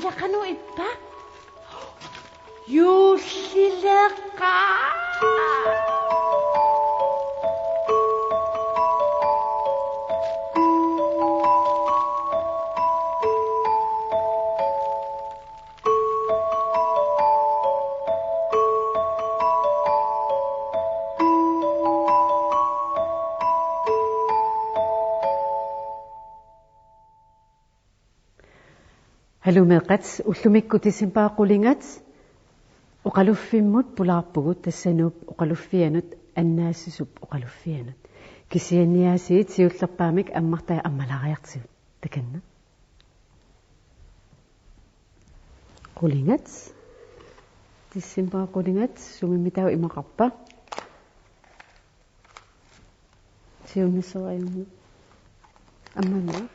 Yullaqanu ippa. Yullilaqa. Halumilqat ullumikku tisimbaaqqulingat uqaluffimmut pulaarpugut tassanuup uqaluffianut annaassisup uqaluffianut kisianniaasiit siullerpaamik ammartaa ammalariartigut takanna qulingat tisimbaaqqulingat sumimmitau imaqarpa siunnisserayunnu ammanna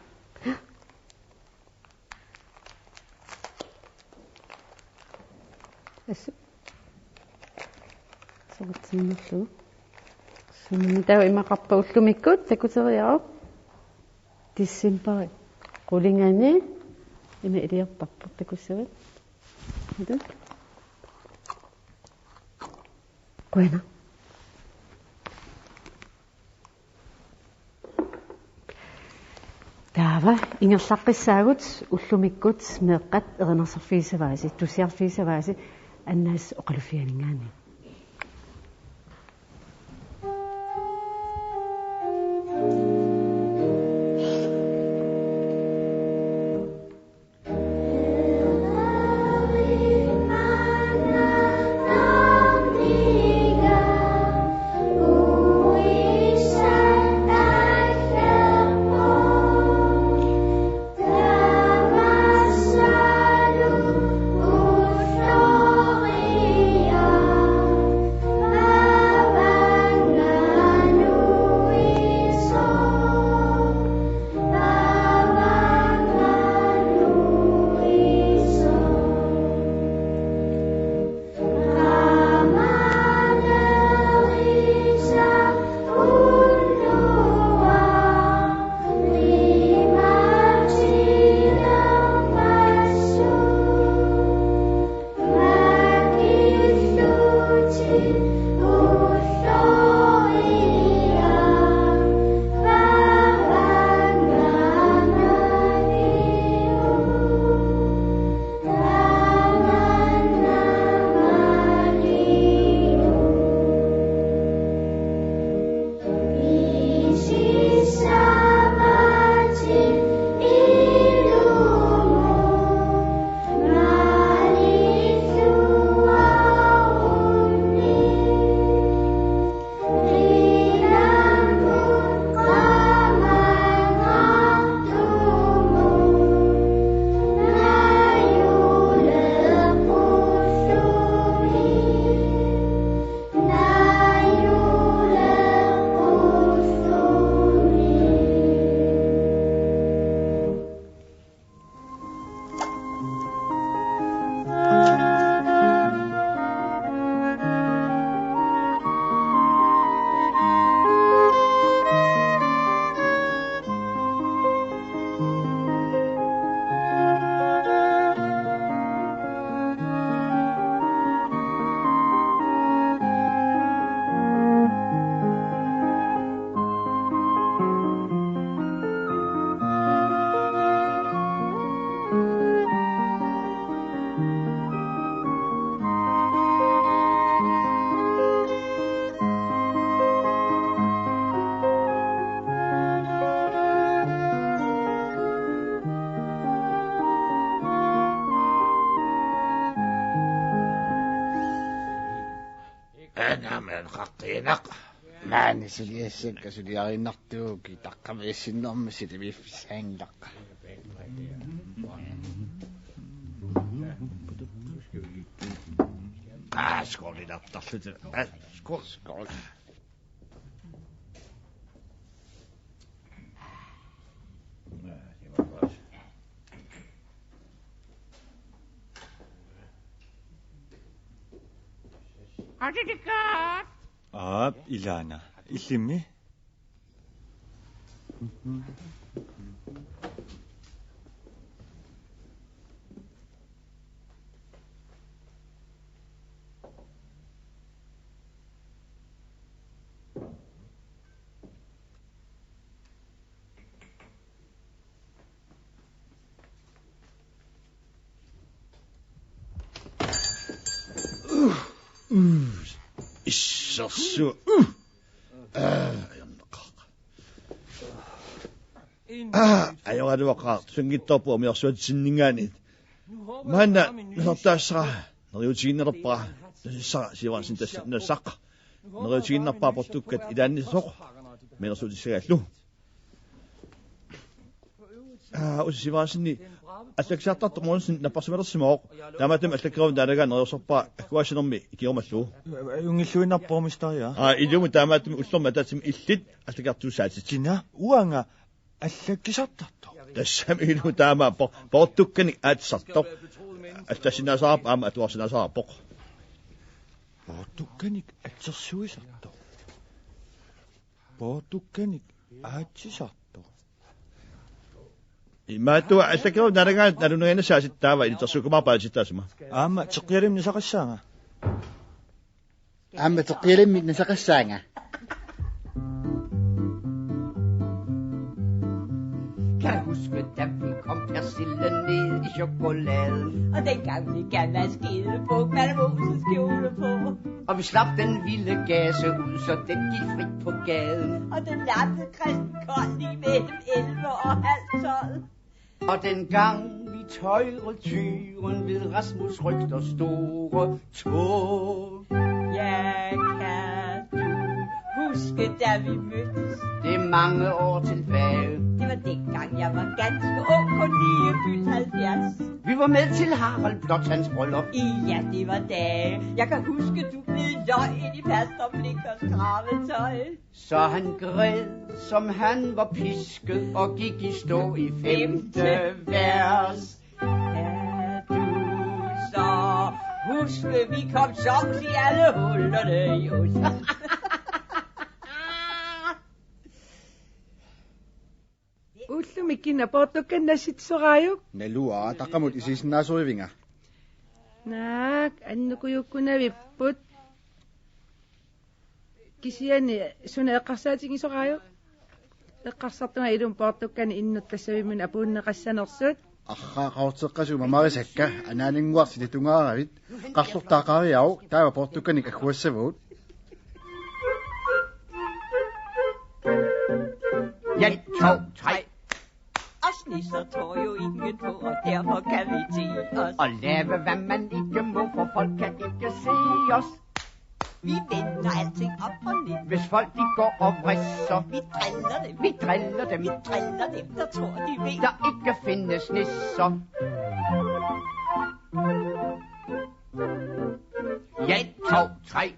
Sovatsinullu. Summitau imaqarpa ullumikkut takuteriaru tissimpari qulingani ina iliarparpu takusserit. Hadu. Kuena. Taava ingerlaqqissaagut ullumikkut meeqqat erinerserfiisavaasi tusiarfiisavaasi annaas oqalufianingaani Namen qaqqiinaq maani siliassakka suliarinnartuuki taqqamiissinnermi siliviffisaangilaq skålinartarlut skål Adidika. Ilana. Illimmi? 있었어. 아영아도 와가 생기떡보 오면서 진능하니 만나 너다사 너 요지인 너빠 사 시원 진짜 너 싹. 너 요지인 너빠 버뚝ket 이단니 속 메너서 지세가로 우시바신니 아색샤타 토몬신 나빠스메르스모 다마템 아색그라운 다르가 너서빠 쿠아시놈미 기오마수 용일수에 나빠미스타야. 이름은 다마템 울썸마다침 일릿 아색아투사지 지나 우앙아 알색기셨다또. 다시 이름 다마 버뚝케니 아츠사또 아스타시나사압 아마 투아시나사압 버뚝케니 아츠수이사또. 버뚝케니 아치사또. 이마또 아색그라운 다르가 나루노에는 사시타와 이저수고마 빠지타스마 아마 적게림 니사가상아. Amma toqilem mit nasaqassaanga. Kan huske, da vi kom persillen ned i chokoladen. Og dengang vi gerne havde skide på, Malmosens kjole på. Og vi slap den vilde gase ud, så den gik frit på gaden. Og den lappede Christen Kold lige mellem 11 og halv 12. Og dengang vi tøjrede tyren ved Rasmus Rygters store tog. Ja, kan du huske, da vi mødtes? Det er mange år tilbage. Det var dengang, jeg var ganske ung, kun lige fyldt 70. Vi var med til Harald Blåtands bryllup. Ja, det var dage. Jeg kan huske, du blev løgn i Pastor Blinkers kravetøj. Så han græd, som han var pisket, og gik i stå i 5. vers. Kan du så huske, vi kom sovs i alle hullerne i os. Ullumikina portokanna sitsoraayuk Nalua taqamut isisnaasuivinga. naak annukuyukkunavipput kisiani suna eqqarsaatingisoraayuk eqqarsartunga ilum portokkani innut tassavimmun apuunneqassanersut Qaaqaorteqqasu mamarisakka anaaninguarsi tungaravit qarlurtaaqariau taava portukkanik akkuassavut. 1, 2, 3. Og snisser tror jo ingen på, og derfor kan vi til os. Og lave, hvad man ikke må, for folk kan ikke se os. Vi vender alting op og ned. Hvis folk de går og vrisser. Vi driller dem, vi driller dem, vi driller dem, der tror de ved. Der ikke findes nisser. 1, 2, 3.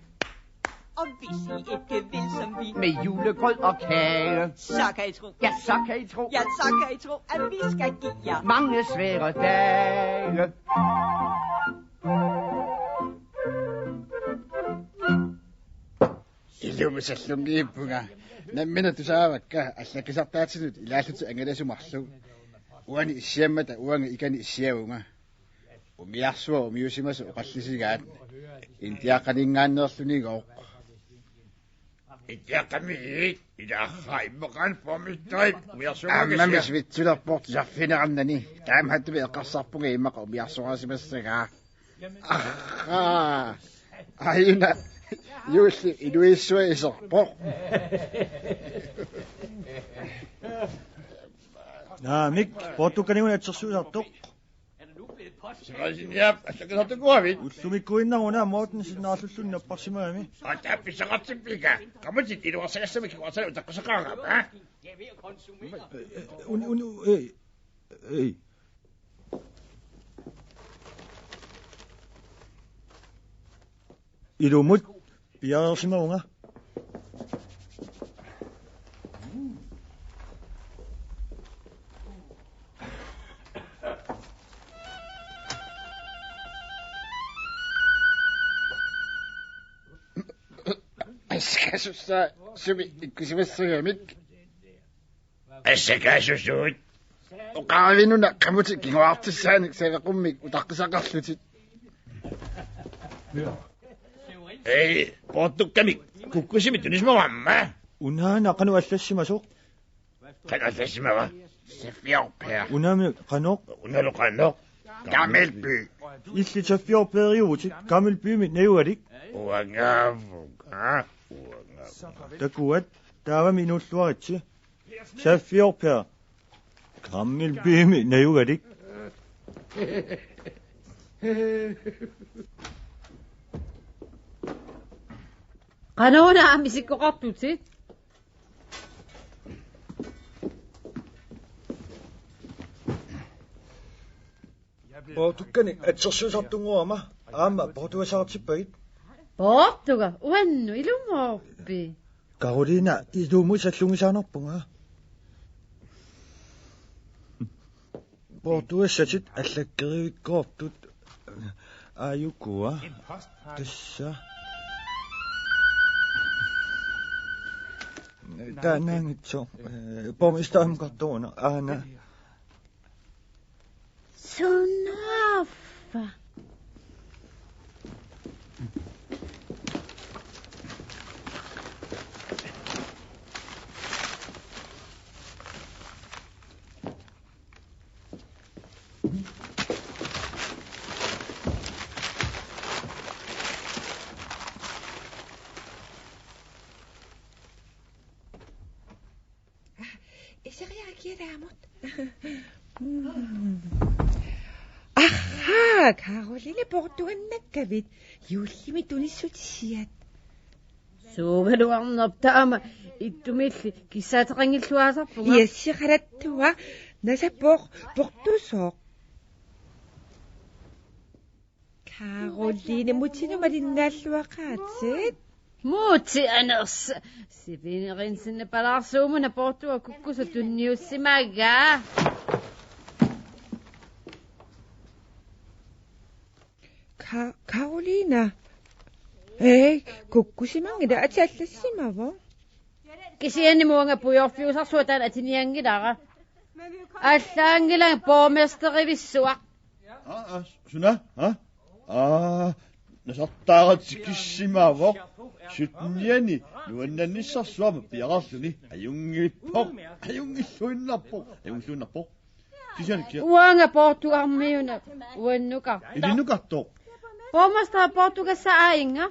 Og hvis I ikke vil som vi med julegrød og kage, så kan I tro, ja, så kan I tro, ja, så kan I tro, at vi skal give jer mange svære dage. Illumisallungiippunga nammina tusaavakka allakisartaatsinut ilaallutu angalassumarlu uani issiammata uanga ikani issiavunga umiarsuwa umiusimasu oqallisigaat intiaqaningaannerlunigoq Itiaqamiit ilaaqa immeqan formittuit ammamis vitsulerport saffinerannani taamhattumi eqqarsarpunga immaqa umiarsuarasimassagaa ayuna Justi iluissuiserpo. Mik portukkaniun atsersuusartoq. Simasinniap assakasartukuavit Ullumikkuinneruna Morten sinnaarlullun napparsimaami. Taappisaqartippika qamutit iluarsagassami kiqarsala utaqqusaqaarab Ei. Ilumut piarsimaunga. Askasussa sumi ikkusimassagamik Assakasussuut uqaavinuna qamutik kinguartussaanik saveqummik utaqqisaqarlutit Ei portukkani kukkusimi tunismawamma Unaana qanu allassimasoq. qanallassimawa safiarpea Unami qanoq unaluqannoq Gammelby. Illi taffiorpeeriugutit Gammelby nayualik. Uangavuga. Takuat taavami inulluaritsi. Taffiorpea Gammelby nayualik. Qanoona misikkoqartutit. Portukkani atsersuusartunguama aama Portugasartipagit. Portuga uannu ilumorpi. Carolina ilumu sallungisaanerpunga. Portugassatit allakkerivikkoortut ayukua tassa taanaangitso pormistaamkartuuna aana Sunaffa. Аха, Каролине Португаннаккавит юуллими тунissutisiat. Суugaluarnertaama ittumilli kissaateqangilluaasarpunga. Iassiqalattua nasappoq portusooq. Caroline mutinumalinaalluaqaatit. Muuti aners sipineqinsinne palarsuumuna portua kukkusa tunniussimaaggaa. Carolina. Kukkusimangida atsallassimavo. Kisianni muanga pujorfiusarsuutaan atiniangilara. Allaangilang pormesterivissuaq. Suna? Nasartaaratsikkissimaavoq sutniani nuannannissarsuama piaqarluni ajungilluinnarpoq kisianikkia Uanga portuarmiuna uannuka. ilinukartoq Pormestera portugassa ainga.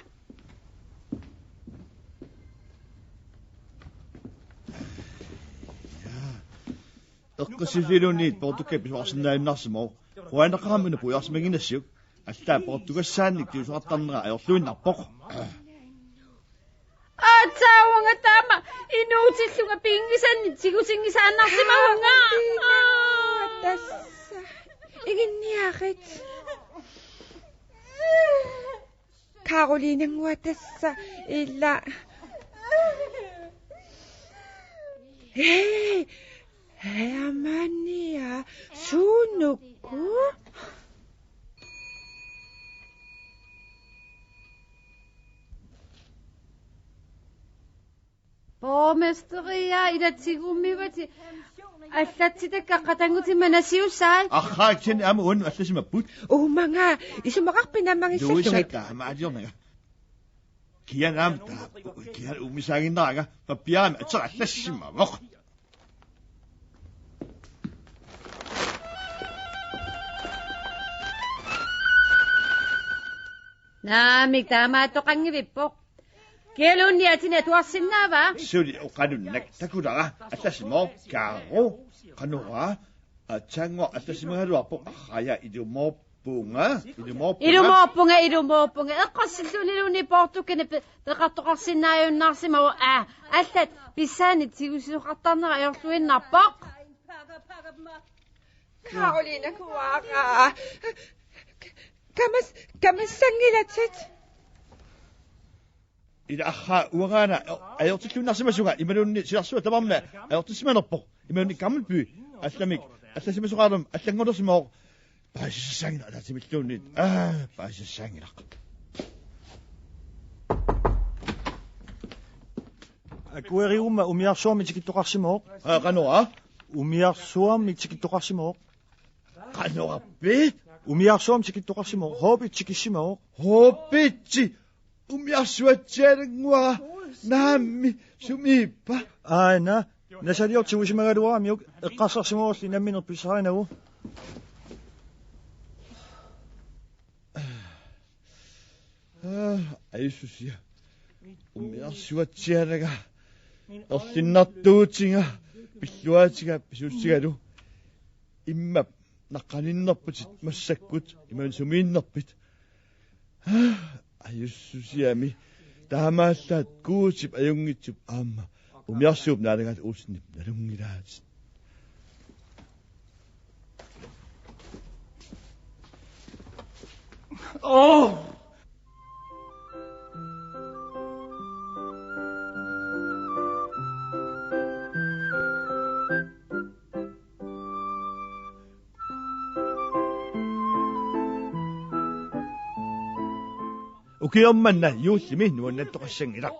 eqqisilliluniit portukapis warsinnaainnarsumo quanaqaramuna pujarsimaginassiuk аллаа португассаанник тиусуартарнера ajorluinnarpoq Atsaawanga taama inuutillunga pingisanni tigusingisaannarsimavunga. Tassa. Iginniaqit. Caroline nguatassa illa. Hermania suunukku. Pormesteria idatigumivati аллатситаккаққатангути манасиуссаат аххааксин ама уан алласимаппут Умanga исумақарпинаммагиссаллугит. дуисатта маадиорнага кианаамта киан умисаагиннарага паппиарами атсер аллассимавоқ наамик таамааттоқангивиппоқ Kielunniatine tuassinnaava. Suli oqanunnak takulaqa allasimao kaaru qanura atsango allasimahaluarpo arraya Ilumoppunga eqqassilluuniluni portukene peqartoqarsinnaajunnaarsimau allat pissaani tigusuqartarnera ajorluinnarpoq. Caroline kuaqa. Kamassangilatit. ila akha uagana ajortillunnarsимасуга ималуунни силарсуа тамарна ajortissimanerpoq ималуунни Gammelby алламик алласимасугаалум аллангорсимоо пассассангина алатимиллуунни пассассангилақ Akueriumma umiarsuarmi tikittoqarsimooq. qanora Umiarsuarmi tikittoqarsimooq. qanorappiit Umiarsuarmi tikittoqarsimooq. Hoopit tikissimooq. hoopitsi umiarsuatsialangua naammi sumiippa Aina nasaliortigusimagaluaramiuk eqqarsarsimorulli namminerpissarinagu. 아이수시야. 우미야수와치아라가 어신나뚜칭아 비슈아치가 비슈시가루 임맙 나까닌 너쁘짓 마사굿 이만 수민 너빛 아이수시야미 다마삿 구집 아용이집 아마 우미야수업 나라가 오스님 나룽이라지. 우리 엄마 나 요즘에 누웠나 똑같생이라.